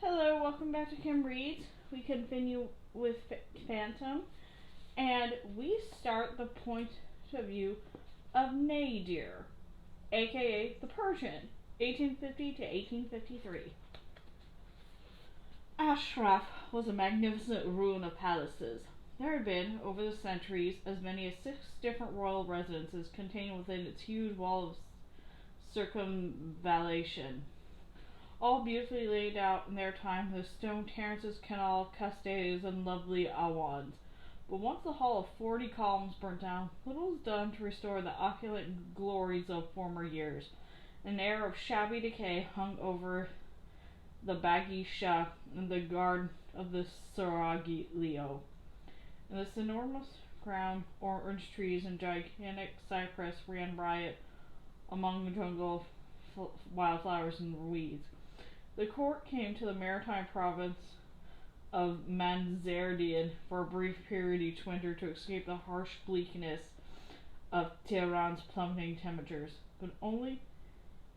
Hello, welcome back to Kim Reads. We continue with Phantom, and we start the point of view of Nadir, aka the Persian, 1850 to 1853. Ashraf was a magnificent ruin of palaces. There had been, over the centuries, as many as 6 different royal residences contained within its huge wall of circumvallation, all beautifully laid out in their time with stone terraces, canal, cascades, and lovely awans. But once the hall of 40 columns burnt down, little was done to restore the opulent glories of former years. An air of shabby decay hung over the Bagi Shah and the guard of the Seraglio. In this enormous ground, orange trees and gigantic cypress ran riot among the jungle of wildflowers and weeds. The court came to the maritime province of Manzardin for a brief period each winter to escape the harsh bleakness of Tehran's plummeting temperatures, but only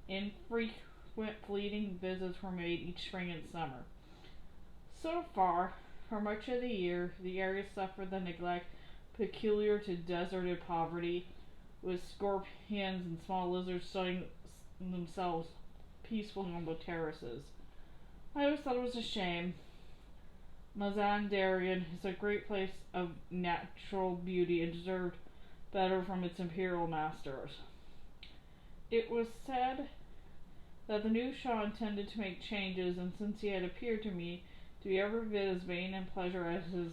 infrequent fleeting visits were made each spring and summer. So far, for much of the year, the area suffered the neglect peculiar to deserted poverty, with scorpions and small lizards sunning themselves peacefully on the terraces. I always thought it was a shame. Mazandaran is a great place of natural beauty and deserved better from its imperial masters. It was said that the new Shah intended to make changes, and since he had appeared to me to be every bit as vain and pleasure as his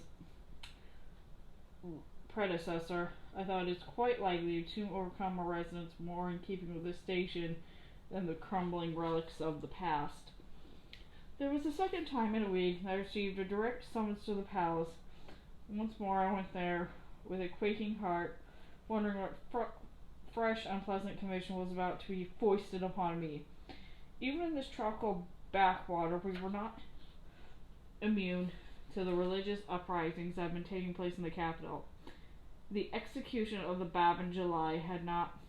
predecessor, I thought it quite likely to overcome a residence more in keeping with the station than the crumbling relics of the past. There was a second time in a week that I received a direct summons to the palace. Once more I went there with a quaking heart, wondering what fresh unpleasant commission was about to be foisted upon me. Even in this tropical backwater, we were not immune to the religious uprisings that had been taking place in the capital. The execution of the Bab in July had not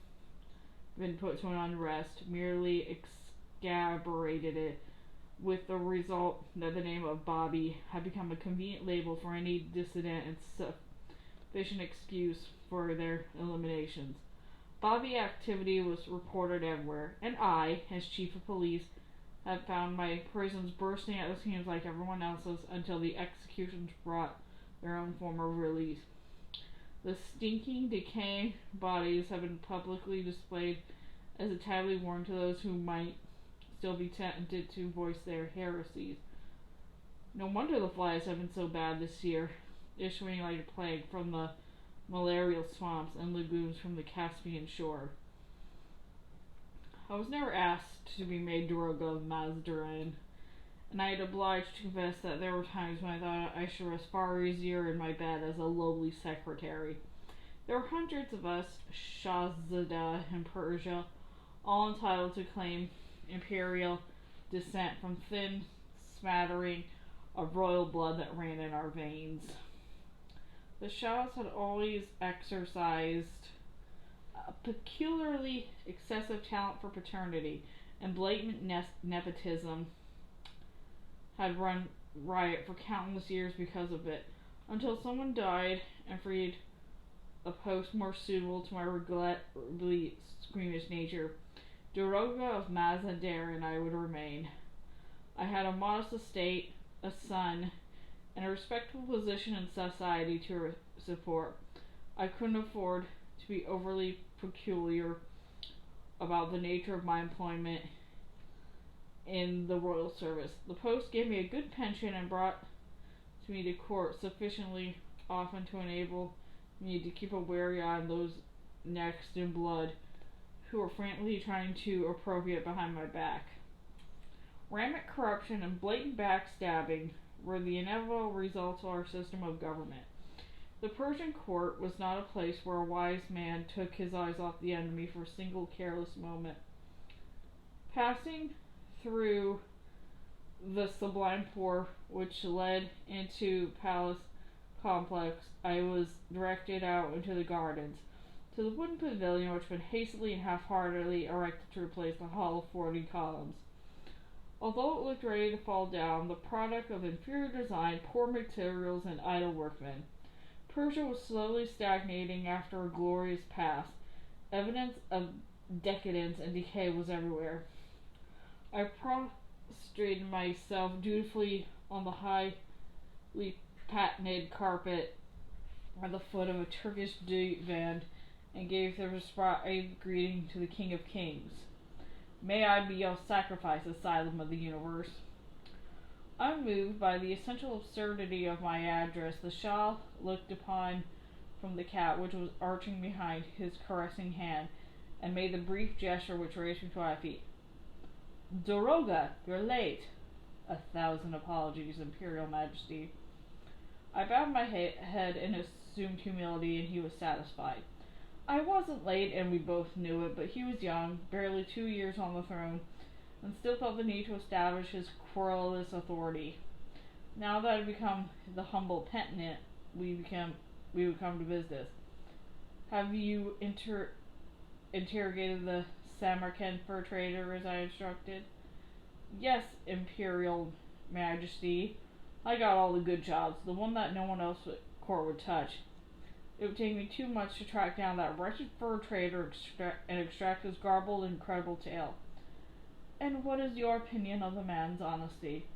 been put to an unrest, merely exacerbated it, with the result that the name of Bobby had become a convenient label for any dissident and sufficient excuse for their eliminations. Bobby activity was reported everywhere, and I, as chief of police, had found my prisons bursting at the seams like everyone else's until the executions brought their own form of release. The stinking, decaying bodies have been publicly displayed as a tableau warning to those who might still be tempted to voice their heresies. No wonder the flies have been so bad this year, issuing like a plague from the malarial swamps and lagoons from the Caspian shore. I was never asked to be made Droga of Mazdaran, and I had obliged to confess that there were times when I thought I should rest far easier in my bed as a lowly secretary. There were hundreds of us Shahzada in Persia, all entitled to claim imperial descent from thin smattering of royal blood that ran in our veins. The Shahs had always exercised a peculiarly excessive talent for paternity, and blatant nepotism had run riot for countless years because of it, until someone died and freed a post more suitable to my regrettably squeamish nature. Daroga of Mazandaran I would remain. I had a modest estate, a son, and a respectable position in society to support. I couldn't afford to be overly peculiar about the nature of my employment in the royal service. The post gave me a good pension and brought me to court sufficiently often to enable me to keep a wary eye on those next in blood who were frantically trying to appropriate behind my back. Rampant corruption and blatant backstabbing were the inevitable results of our system of government. The Persian court was not a place where a wise man took his eyes off the enemy for a single careless moment. Passing through the sublime porch which led into palace complex, I was directed out into the gardens, to the wooden pavilion which had been hastily and half-heartedly erected to replace the hall of 40 columns. Although it looked ready to fall down, the product of inferior design, poor materials, and idle workmen, Persia was slowly stagnating after a glorious past. Evidence of decadence and decay was everywhere. I prostrated myself dutifully on the highly patented carpet at the foot of a Turkish divan and gave the prescribed greeting to the King of Kings. May I be your sacrifice, asylum of the universe. Unmoved by the essential absurdity of my address, the Shah looked upon from the cat which was arching behind his caressing hand, and made the brief gesture which raised me to my feet. Doroga, you're late. 1,000 apologies, Imperial Majesty. I bowed my head in assumed humility, and he was satisfied. I wasn't late, and we both knew it, but he was young, barely 2 years on the throne, and still felt the need to establish his querulous authority. Now that I had become the humble penitent, we would come to business. Have you interrogated the Samarkand fur trader as I instructed? Yes, Imperial Majesty. I got all the good jobs, the one that no one else at court would touch. It would take me too much to track down that wretched fur trader and extract his garbled and incredible tale. And what is your opinion of the man's honesty?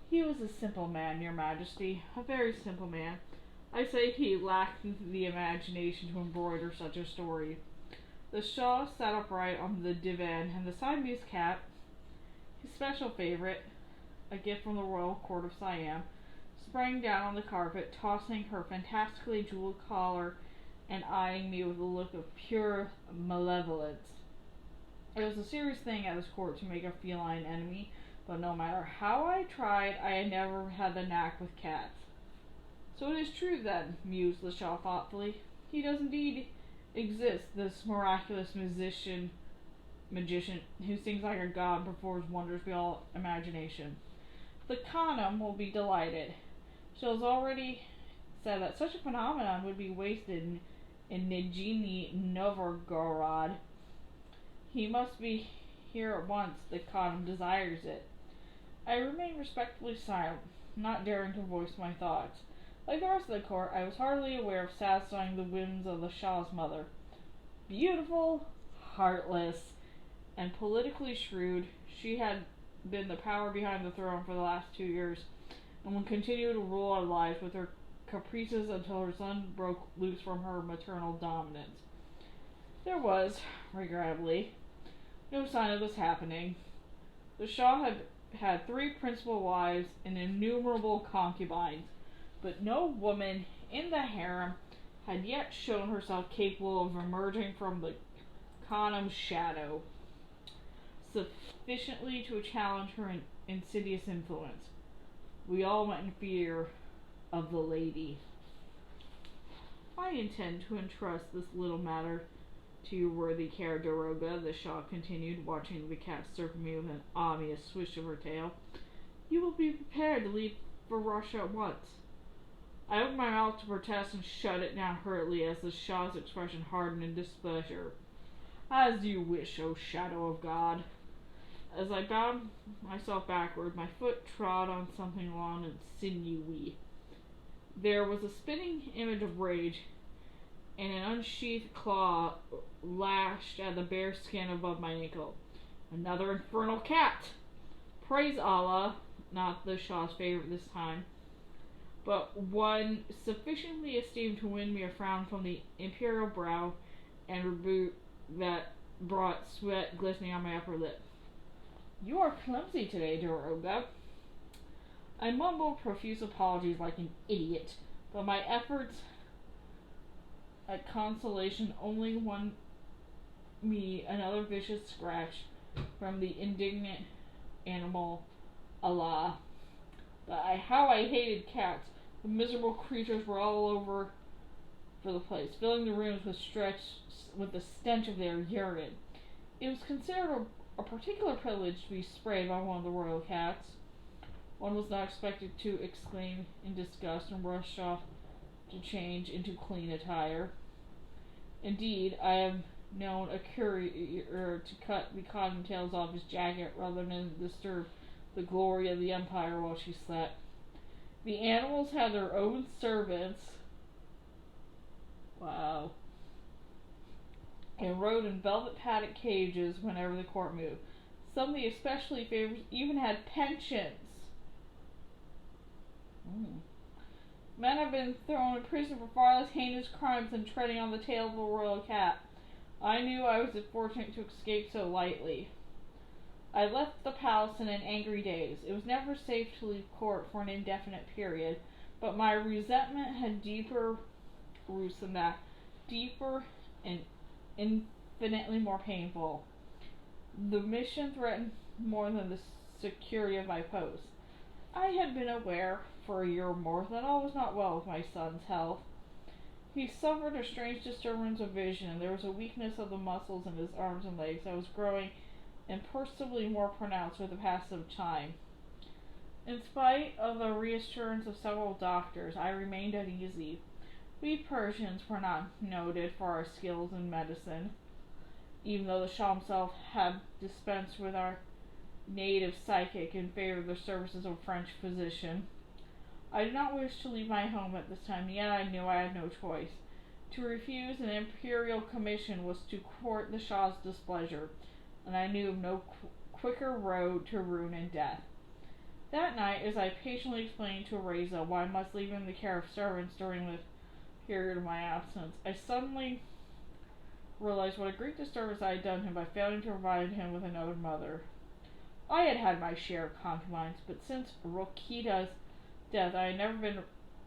He was a simple man, Your Majesty, a very simple man. I say he lacked the imagination to embroider such a story. The Shah sat upright on the divan, and the Siamese cat, his special favorite, a gift from the royal court of Siam, sprang down on the carpet, tossing her fantastically jeweled collar and eyeing me with a look of pure malevolence. It was a serious thing at this court to make a feline enemy, but no matter how I tried, I had never had the knack with cats. So it is true then, mused the Shah thoughtfully. He does indeed exist, this miraculous magician who sings like a god and performs wonders beyond imagination. The Khanum will be delighted. She has already said that such a phenomenon would be wasted in Nijni Novgorod. He must be here at once. The Khanum desires it. I remained respectfully silent, not daring to voice my thoughts. Like the rest of the court, I was hardly aware of satisfying the whims of the Shah's mother. Beautiful, heartless, and politically shrewd, she had been the power behind the throne for the last 2 years, and would continue to rule our lives with her caprices until her son broke loose from her maternal dominance. There was, regrettably, no sign of this happening. The Shah had 3 principal wives and innumerable concubines, but no woman in the harem had yet shown herself capable of emerging from the Khanum's shadow sufficiently to challenge her insidious influence. We all went in fear of the lady. I intend to entrust this little matter to your worthy care, Doroga, the Shah continued, watching the cat circle me with an ominous swish of her tail. You will be prepared to leave for Russia at once. I opened my mouth to protest and shut it down hurriedly as the Shah's expression hardened in displeasure. As you wish, O shadow of God. As I bowed myself backward, my foot trod on something long and sinewy. There was a spitting image of rage, and an unsheathed claw lashed at the bare skin above my ankle. Another infernal cat! Praise Allah, not the Shah's favorite this time, but one sufficiently esteemed to win me a frown from the imperial brow and rebuke that brought sweat glistening on my upper lip. You are clumsy today, Doroga. I mumbled profuse apologies like an idiot, but my efforts at consolation only won me another vicious scratch from the indignant animal. Allah. But how I hated cats. The miserable creatures were all over for the place, filling the rooms with the stench of their urine. It was considered a particular privilege to be sprayed by one of the royal cats. One was not expected to exclaim in disgust and rush off to change into clean attire. Indeed, I have known a courier to cut the cottontails off his jacket rather than disturb the glory of the empire while she slept. The animals had their own servants. Wow. And rode in velvet padded cages whenever the court moved. Some of the especially favorites even had pensions. Men have been thrown in prison for far less heinous crimes than treading on the tail of a royal cat. I knew I was fortunate to escape so lightly. I left the palace in an angry daze. It was never safe to leave court for an indefinite period, but my resentment had deeper roots than that. Deeper and infinitely more painful. The mission threatened more than the security of my post. I had been aware for a year or more that all was not well with my son's health. He suffered a strange disturbance of vision. There was a weakness of the muscles in his arms and legs that was growing imperceptibly more pronounced with the passage of time. In spite of the reassurance of several doctors, I remained uneasy. We Persians were not noted for our skills in medicine, even though the Shah himself had dispensed with our native psychic in favor of the services of a French physician. I did not wish to leave my home at this time, yet I knew I had no choice. To refuse an imperial commission was to court the Shah's displeasure, and I knew of no quicker road to ruin and death. That night, as I patiently explained to Reza why I must leave him the care of servants during the period of my absence, I suddenly realized what a great disservice I had done him by failing to provide him with another mother. I had had my share of concubines, but since Rokita's death I had never been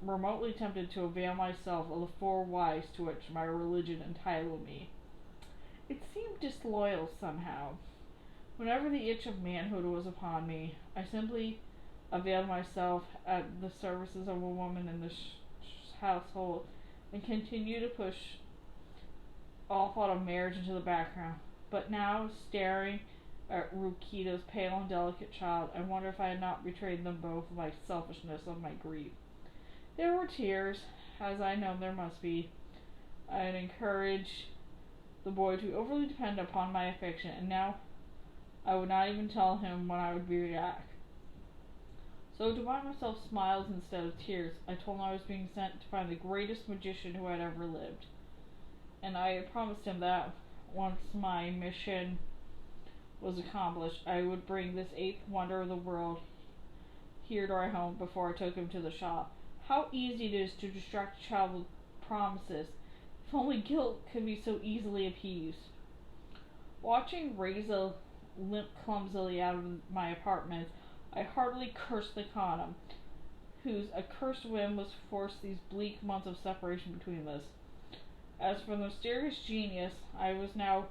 remotely tempted to avail myself of the 4 wives to which my religion entitled me. It seemed disloyal somehow. Whenever the itch of manhood was upon me, I simply availed myself at the services of a woman in the household and continued to push all thought of marriage into the background. But now, staring at Rukita's pale and delicate child, I wonder if I had not betrayed them both by selfishness of my grief. There were tears, as I know there must be. I had encouraged the boy to overly depend upon my affection, and now I would not even tell him when I would be back. So, to buy myself smiles instead of tears, I told him I was being sent to find the greatest magician who had ever lived. And I had promised him that, once my mission was accomplished, I would bring this 8th wonder of the world here to our home before I took him to the Shah. How easy it is to distract a child with promises. If only guilt could be so easily appeased. Watching Reza limp clumsily out of my apartment, I heartily cursed the Khanum, whose accursed whim was to force these bleak months of separation between us. As for the mysterious genius I was now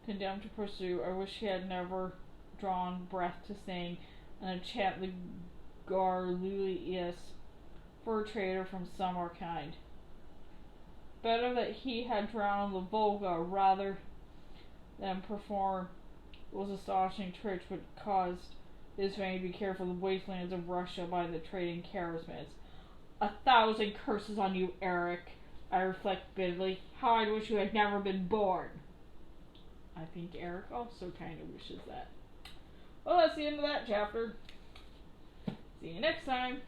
condemned to pursue, I wish he had never drawn breath to sing and enchant the Garlulius for a traitor from somewhere kind. Better that he had drowned the Volga rather than perform those astonishing tricks which caused his fame to be carried from the wastelands of Russia by the trading charismats. 1,000 curses on you, Erik, I reflect bitterly. How I wish you had never been born. I think Erik also kind of wishes that. Well, that's the end of that chapter. See you next time.